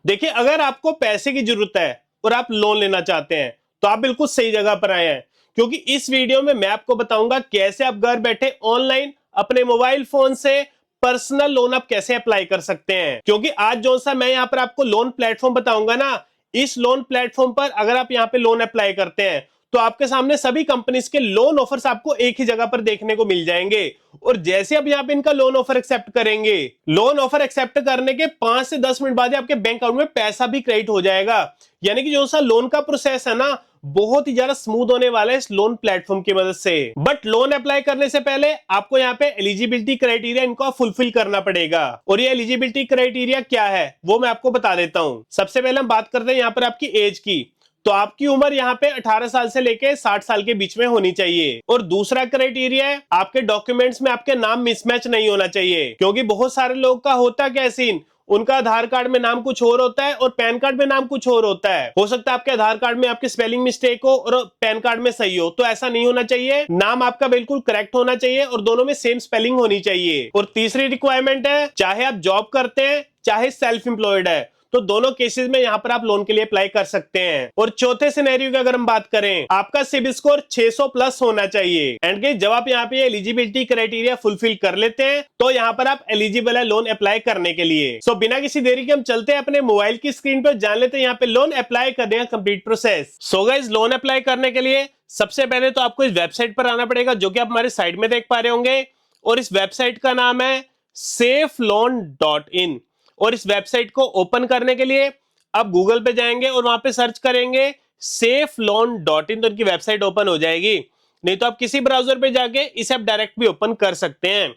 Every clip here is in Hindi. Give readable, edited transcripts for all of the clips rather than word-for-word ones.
देखिए, अगर आपको पैसे की जरूरत है और आप लोन लेना चाहते हैं तो आप बिल्कुल सही जगह पर आए हैं, क्योंकि इस वीडियो में मैं आपको बताऊंगा कैसे आप घर बैठे ऑनलाइन अपने मोबाइल फोन से पर्सनल लोन आप कैसे अप्लाई कर सकते हैं। क्योंकि आज जो सा मैं यहाँ पर आपको लोन प्लेटफॉर्म बताऊंगा ना, इस लोन प्लेटफॉर्म पर अगर आप यहाँ पे लोन अप्लाई करते हैं तो आपके सामने सभी कंपनीज के लोन ऑफर्स आपको एक ही जगह पर देखने को मिल जाएंगे। और जैसे आप यहाँ पे इनका लोन ऑफर एक्सेप्ट करेंगे, लोन ऑफर एक्सेप्ट करने के 5 से 10 मिनट बाद ही आपके बैंक अकाउंट में पैसा भी क्रेडिट हो जाएगा। यानी कि जो सा लोन का प्रोसेस है ना, बहुत ही ज्यादा स्मूथ होने वाला है इस लोन प्लेटफॉर्म की मदद से। बट लोन अप्लाई करने से पहले आपको यहाँ पे एलिजिबिलिटी क्राइटेरिया इनको फुलफिल करना पड़ेगा। और ये एलिजिबिलिटी क्राइटेरिया क्या है वो मैं आपको बता देता हूँ। सबसे पहले हम बात करते हैं यहाँ पर आपकी एज की। तो आपकी उम्र यहाँ पे 18 साल से लेके 60 साल के बीच में होनी चाहिए। और दूसरा क्राइटेरिया है, आपके डॉक्यूमेंट्स में आपके नाम मिसमैच नहीं होना चाहिए। क्योंकि बहुत सारे लोग का होता क्या सीन, उनका आधार कार्ड में नाम कुछ और होता है और पैन कार्ड में नाम कुछ और होता है। हो सकता है आपके आधार कार्ड में आपकी स्पेलिंग मिस्टेक हो और पैन कार्ड में सही हो, तो ऐसा नहीं होना चाहिए। नाम आपका बिल्कुल करेक्ट होना चाहिए और दोनों में सेम स्पेलिंग होनी चाहिए। और तीसरी रिक्वायरमेंट है, चाहे आप जॉब करते हैं चाहे सेल्फ एम्प्लॉयड है, तो दोनों केसेस में यहां पर आप लोन के लिए अप्लाई कर सकते हैं। और चौथे सिनेरियो की अगर हम बात करें, आपका सिबिल स्कोर 600 प्लस होना चाहिए। एंड जब आप यहाँ पे एलिजिबिलिटी क्राइटेरिया फुलफिल कर लेते हैं तो यहाँ पर आप एलिजिबल है लोन अप्लाई करने के लिए। सो बिना किसी देरी के हम चलते हैं अपने मोबाइल की स्क्रीन पर, जान लेते हैं यहाँ पे लोन अप्लाई करने का complete process. So guys, loan apply करने के लिए सबसे पहले तो आपको इस वेबसाइट पर आना पड़ेगा, जो कि आप हमारे साइड में देख पा रहे होंगे। और इस वेबसाइट का नाम है safeloan.in। और इस वेबसाइट को ओपन करने के लिए आप गूगल पे जाएंगे और वहां पे सर्च करेंगे safeloan.in, तो इनकी वेबसाइट ओपन हो जाएगी। नहीं तो आप किसी ब्राउजर पे जाके इसे आप डायरेक्ट भी ओपन कर सकते हैं।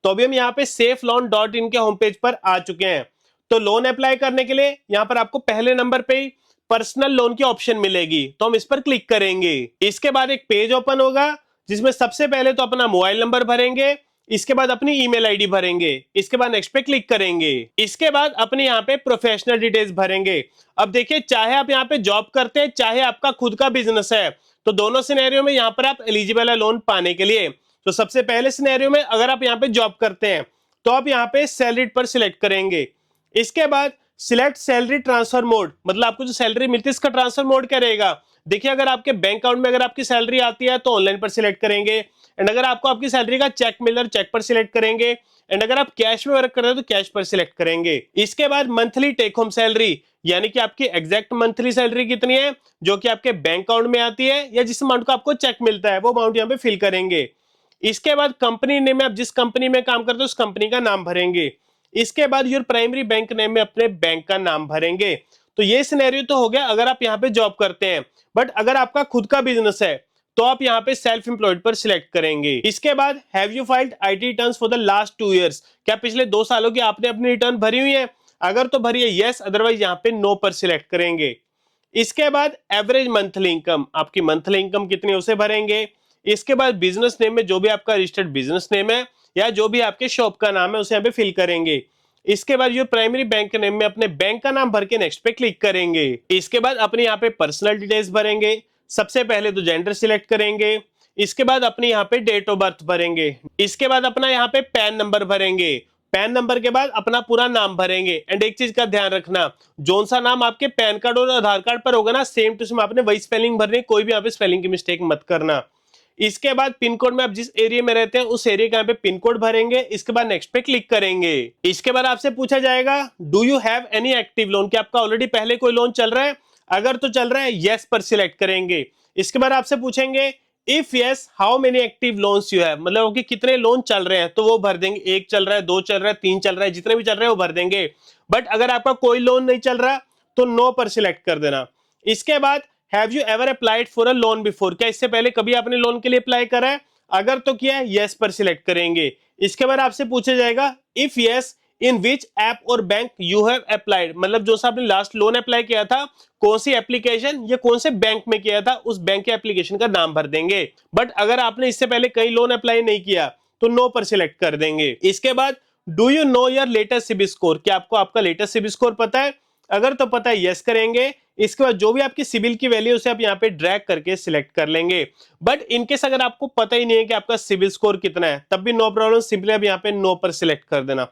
तो अभी हम यहाँ पे safeloan.in के होम पेज पर आ चुके हैं। तो लोन अप्लाई करने के लिए यहाँ पर आपको पहले नंबर पे ही पर्सनल लोन की ऑप्शन मिलेगी, तो हम इस पर क्लिक करेंगे। इसके बाद एक पेज ओपन होगा जिसमें सबसे पहले तो अपना मोबाइल नंबर भरेंगे, इसके बाद अपनी ईमेल आईडी भरेंगे, इसके बाद नेक्स्ट पे क्लिक करेंगे। इसके बाद अपने यहाँ पे प्रोफेशनल डिटेल्स भरेंगे। अब देखिए, चाहे आप यहाँ पे जॉब करते हैं चाहे आपका खुद का बिजनेस है, तो दोनों सिनेरियो में यहाँ पर आप एलिजिबल है लोन पाने के लिए। तो सबसे पहले सिनेरियो में अगर आप यहाँ पे जॉब करते हैं तो आप यहाँ पे सैलरी पर सिलेक्ट करेंगे। इसके बाद सिलेक्ट सैलरी ट्रांसफर मोड, मतलब आपको जो सैलरी मिलती है इसका ट्रांसफर मोड क्या रहेगा। देखिए, अगर आपके बैंक अकाउंट में अगर आपकी सैलरी आती है तो ऑनलाइन पर सिलेक्ट करेंगे। एंड अगर आपको आपकी सैलरी का चेक मिल रहा है, चेक पर सिलेक्ट करेंगे। एंड अगर आप कैश में वर्क कर रहे हो तो कैश पर सिलेक्ट करेंगे। इसके बाद मंथली टेक होम सैलरी, यानी कि आपकी एग्जैक्ट मंथली सैलरी कितनी है जो कि आपके बैंक अकाउंट में आती है, या जिस अमाउंट को आपको चेक मिलता है वो अमाउंट यहाँ पे फिल करेंगे। इसके बाद कंपनी नेम में आप जिस कंपनी में काम करते हो उस कंपनी का नाम भरेंगे। इसके बाद योर प्राइमरी बैंक नेम में अपने बैंक का नाम भरेंगे। तो ये सिनेरियो तो हो गया अगर आप यहाँ पे जॉब करते हैं। बट अगर आपका खुद का बिजनेस है तो आप यहाँ पे सेल्फ एम्प्लॉयड पर सिलेक्ट करेंगे। इसके बाद have you filed IT returns for the last 2 years, क्या पिछले 2 सालों की आपने अपनी रिटर्न भरी हुई है। अगर तो भरी है यस, अदरवाइज यहाँ पे नो पर सिलेक्ट करेंगे। इसके बाद एवरेज मंथली इनकम, आपकी मंथली इनकम कितनी है उसे भरेंगे। इसके बाद बिजनेस नेम में जो भी आपका रजिस्टर्ड बिजनेस नेम है या जो भी आपके शॉप का नाम है उसे यहाँ पे फिल करेंगे। इसके बाद जो प्राइमरी बैंक नेम में अपने बैंक का नाम भर के नेक्स्ट पे क्लिक करेंगे। इसके बाद अपने यहाँ पे पर्सनल डिटेल्स भरेंगे। सबसे पहले तो जेंडर सिलेक्ट करेंगे। इसके बाद अपने यहाँ पे डेट ऑफ बर्थ भरेंगे। इसके बाद अपना यहाँ पे पैन नंबर भरेंगे। पैन नंबर के बाद अपना पूरा नाम भरेंगे। एंड एक चीज का ध्यान रखना, जोन सा नाम आपके पैन कार्ड और आधार कार्ड पर होगा ना, सेम टू सेम आपने वही स्पेलिंग भरनी, कोई भी यहाँ पे स्पेलिंग की मिस्टेक मत करना। इसके बाद पिन कोड में आप जिस एरिया में रहते हैं उस एरिया का यहाँ पे पिन कोड भरेंगे। इसके बाद नेक्स्ट पे क्लिक करेंगे। इसके बाद आपसे पूछा जाएगा do you have any active lone, क्या आपका ऑलरेडी पहले कोई लोन चल रहा है। अगर तो चल रहा है यस पर सिलेक्ट करेंगे। इसके बाद आपसे पूछेंगे if yes how many active loans you have, मतलब कि कितने लोन चल रहे हैं, तो वो भर देंगे। 1 चल रहा है, 2 चल रहा है, 3 चल रहा है, जितने भी चल रहे हैं वो भर देंगे। बट अगर आपका कोई लोन नहीं चल रहा तो नो पर सिलेक्ट कर देना। इसके बाद have you ever applied for a loan before, क्या इससे पहले कभी आपने लोन के लिए अप्लाई करा है। अगर तो किया है यस पर सिलेक्ट करेंगे। इसके बाद आपसे पूछा जाएगा if yes in which app और बैंक यू हैव अप्लाइड, मतलब जो सा आपने लास्ट लोन अप्लाई किया था कौन सी एप्लीकेशन या कौन से बैंक में किया था उस बैंक के एप्लीकेशन का नाम भर देंगे। बट अगर आपने इससे पहले कई लोन अप्लाई नहीं किया तो नो पर सिलेक्ट कर देंगे। इसके बाद do you know your latest CIBIL score, क्या आपको आपका लेटेस्ट सिबिल स्कोर पता है। अगर तो पता है यस करेंगे। इसके बाद जो भी आपकी सिबिल की वैल्यू उसे आप यहाँ पे ड्रैग करके सिलेक्ट कर लेंगे। बट इनकेस अगर आपको पता ही नहीं है कि आपका सिबिल स्कोर कितना है तब भी नो प्रॉब्लम, सिंपली आप यहाँ पे नो पर सिलेक्ट कर देना।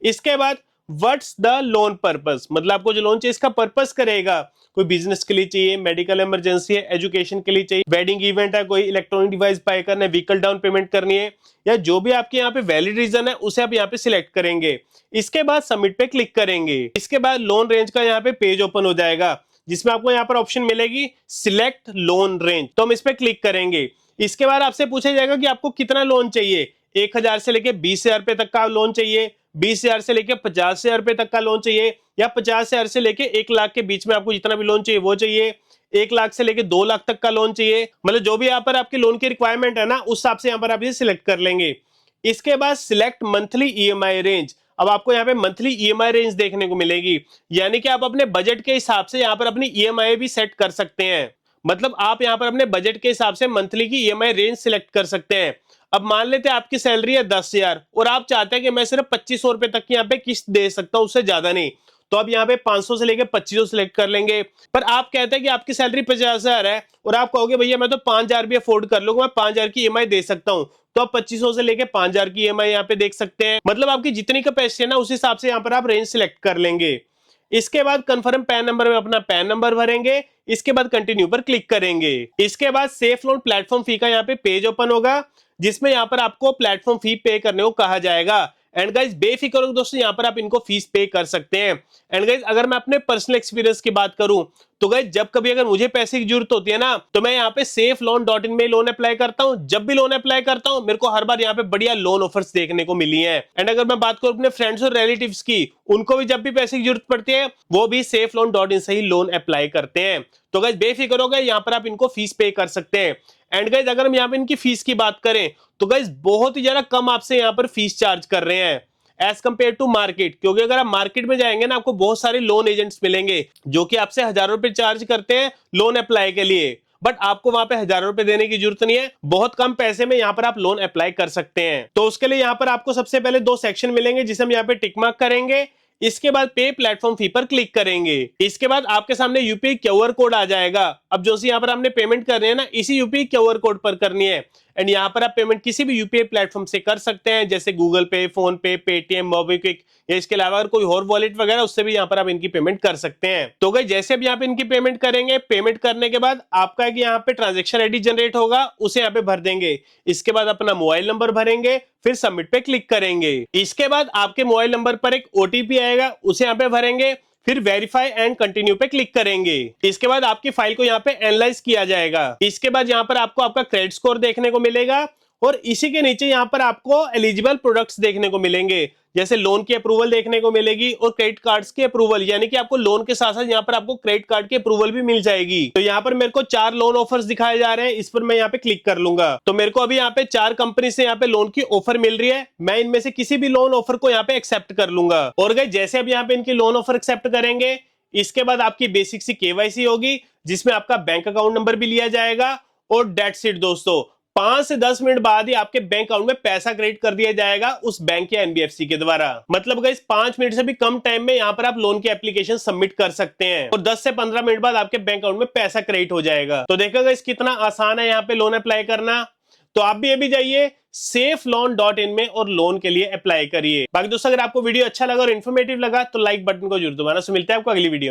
इसके बाद व्हाट्स द लोन पर्पस, मतलब आपको जो लोन चाहिए इसका पर्पस करेगा। कोई बिजनेस के लिए चाहिए, मेडिकल इमरजेंसी है, एजुकेशन के लिए चाहिए, वेडिंग इवेंट है, कोई इलेक्ट्रॉनिक डिवाइस बाय करना है, व्हीकल डाउन पेमेंट करनी है, या जो भी आपके यहाँ पे वैलिड रीजन है उसे आप यहाँ पे सिलेक्ट करेंगे। इसके बाद सबमिट पे क्लिक करेंगे। इसके बाद लोन रेंज का यहाँ पे पेज ओपन हो जाएगा, जिसमें आपको यहाँ पर ऑप्शन मिलेगी सिलेक्ट लोन रेंज, तो हम इस पे क्लिक करेंगे। इसके बाद आपसे पूछा जाएगा कि आपको कितना लोन चाहिए, 1,000 से लेके 20,000 रुपए तक का लोन चाहिए, 20,000 से लेके 50,000 रुपए तक का लोन चाहिए, या 50,000 से लेके 1 लाख के बीच में आपको जितना भी लोन चाहिए वो चाहिए, 1 लाख से लेके 2 लाख तक का लोन चाहिए, मतलब जो भी यहाँ पर आपके लोन की रिक्वायरमेंट है ना उस हिसाब से यहाँ पर आप ये सिलेक्ट कर लेंगे। इसके बाद सिलेक्ट मंथली ईएमआई रेंज, अब आपको यहाँ पे मंथली ईएमआई रेंज देखने को मिलेगी, यानी कि आप अपने बजट के हिसाब से यहाँ पर अपनी ईएमआई भी सेट कर सकते हैं। मतलब आप यहाँ पर अपने बजट के हिसाब से मंथली की ईएमआई रेंज सिलेक्ट कर सकते हैं। अब मान लेते हैं आपकी सैलरी है 10,000 और आप चाहते हैं कि मैं सिर्फ 2,500 रुपए तक की यहाँ पे किस्त दे सकता हूँ, उससे ज्यादा नहीं, तो अब यहाँ पे 500 से लेके 2,500 सिलेक्ट कर लेंगे। पर आप कहते हैं कि आपकी सैलरी 50,000 है और आप कहोगे भैया मैं तो 5,000 भी अफोर्ड कर लूंगा, मैं 5,000 की ईएमआई दे सकता हूँ, तो आप 2,500 से लेके 5,000 की ईएमआई यहाँ पे देख सकते हैं। मतलब आपकी जितनी कैपेसिटी है ना उस हिसाब से यहाँ पर आप रेंज सिलेक्ट कर लेंगे। इसके बाद कंफर्म पैन नंबर में अपना पैन नंबर भरेंगे। इसके बाद कंटिन्यू पर क्लिक करेंगे। इसके बाद सेफ लोन प्लेटफॉर्म फी का यहाँ पे पेज ओपन होगा, जिसमें यहाँ पर आपको प्लेटफॉर्म फी पे करने को कहा जाएगा। एंड गाइस बेफिक्र हो दोस्तों, यहाँ पर आप इनको फीस पे कर सकते हैं। एंड गाइस अगर मैं अपने पर्सनल एक्सपीरियंस की बात करूं तो गाइस जब कभी अगर मुझे पैसे की जरूरत होती है ना तो मैं यहाँ पे safeloan.in में लोन अप्लाई करता हूँ। जब भी लोन अप्लाई करता हूँ मेरे को हर बार यहाँ पे बढ़िया लोन ऑफर्स देखने को मिली हैं। एंड अगर मैं बात करूँ अपने फ्रेंड्स और रिलेटिव्स की, उनको भी जब भी पैसे की जरूरत पड़ती है वो भी safeloan.in से ही लोन अप्लाई करते हैं। तो गाइस बेफिक्र हो गए, यहाँ पर आप इनको फीस पे कर सकते हैं। एंड गाइस अगर हम यहाँ पे इनकी फीस की बात करें तो गाइस बहुत ही ज्यादा कम आपसे यहाँ पर फीस चार्ज कर रहे हैं एज कंपेयर टू मार्केट, क्योंकि अगर आप मार्केट में जाएंगे ना आपको बहुत सारे लोन एजेंट्स मिलेंगे जो कि आपसे हजारों रुपए चार्ज करते हैं लोन अप्लाई के लिए, बट आपको वहां पे हजारों रुपए देने की जरूरत नहीं है, बहुत कम पैसे में यहाँ पर आप लोन अप्लाई कर सकते हैं। तो उसके लिए यहाँ पर आपको सबसे पहले 2 सेक्शन मिलेंगे जिसे हम यहाँ पे टिक मार्क करेंगे। इसके बाद पे प्लेटफॉर्म फी पर क्लिक करेंगे। इसके बाद आपके सामने यूपीआई क्यूआर कोड आ जाएगा। अब जो सी यहाँ पर आपने पेमेंट करनी है ना इसी यूपीआई क्यूआर कोड पर करनी है। एंड यहाँ पर आप पेमेंट किसी भी यूपीआई प्लेटफॉर्म से कर सकते हैं, जैसे गूगल पे, फोन पे, पेटीएम, मोबीक्विक, या इसके अलावा अगर कोई और वॉलेट वगैरह उससे भी यहाँ पर आप इनकी पेमेंट कर सकते हैं। तो गई जैसे भी यहाँ पे इनकी पेमेंट करेंगे, पेमेंट करने के बाद आपका एक यहाँ पे ट्रांजेक्शन आईडी जनरेट होगा, उसे यहाँ पे भर देंगे। इसके बाद अपना मोबाइल नंबर भरेंगे, फिर सबमिट पे क्लिक करेंगे। इसके बाद आपके मोबाइल नंबर पर एक ओटीपी आएगा, उसे यहाँ पे भरेंगे, फिर वेरीफाई एंड कंटिन्यू पे क्लिक करेंगे। इसके बाद आपकी फाइल को यहाँ पे एनालाइज किया जाएगा। इसके बाद यहाँ पर आपको आपका क्रेडिट स्कोर देखने को मिलेगा और इसी के नीचे यहाँ पर आपको एलिजिबल प्रोडक्ट्स देखने को मिलेंगे, जैसे लोन की अप्रूवल देखने को मिलेगी और क्रेडिट कार्ड्स की अप्रूवल, यानी कि आपको लोन के साथ साथ यहाँ पर आपको क्रेडिट कार्ड की अप्रूवल भी मिल जाएगी। तो यहाँ पर मेरे को 4 लोन ऑफर्स दिखाए जा रहे हैं, इस पर मैं यहाँ पे क्लिक कर लूंगा। तो मेरे को अभी यहाँ पे 4 कंपनी से यहाँ पे लोन की ऑफर मिल रही है, मैं इनमें से किसी भी लोन ऑफर को यहाँ पे एक्सेप्ट कर लूंगा। और गए जैसे अब यहाँ पे इनकी लोन ऑफर एक्सेप्ट करेंगे, इसके बाद आपकी बेसिक सी केवाईसी होगी जिसमें आपका बैंक अकाउंट नंबर भी लिया जाएगा और डेट्स इट दोस्तों। 5 से 10 मिनट बाद ही आपके बैंक अकाउंट में पैसा क्रेडिट कर दिया जाएगा उस बैंक या एनबीएफसी के द्वारा। मतलब गाइस 5 मिनट से भी कम टाइम में यहाँ पर आप लोन की एप्लीकेशन सबमिट कर सकते हैं और 10 से 15 मिनट बाद आपके बैंक अकाउंट में पैसा क्रेडिट हो जाएगा। तो देखा गाइस कितना आसान है यहाँ पे लोन अप्लाई करना। तो आप भी अभी जाइए safeloan.in में और लोन के लिए अप्लाई करिए। बाकी दोस्तों अगर आपको वीडियो अच्छा लगा और इन्फॉर्मेटिव लगा तो लाइक बटन को जरूर दबाना। मिलते हैं आपको अगली वीडियो।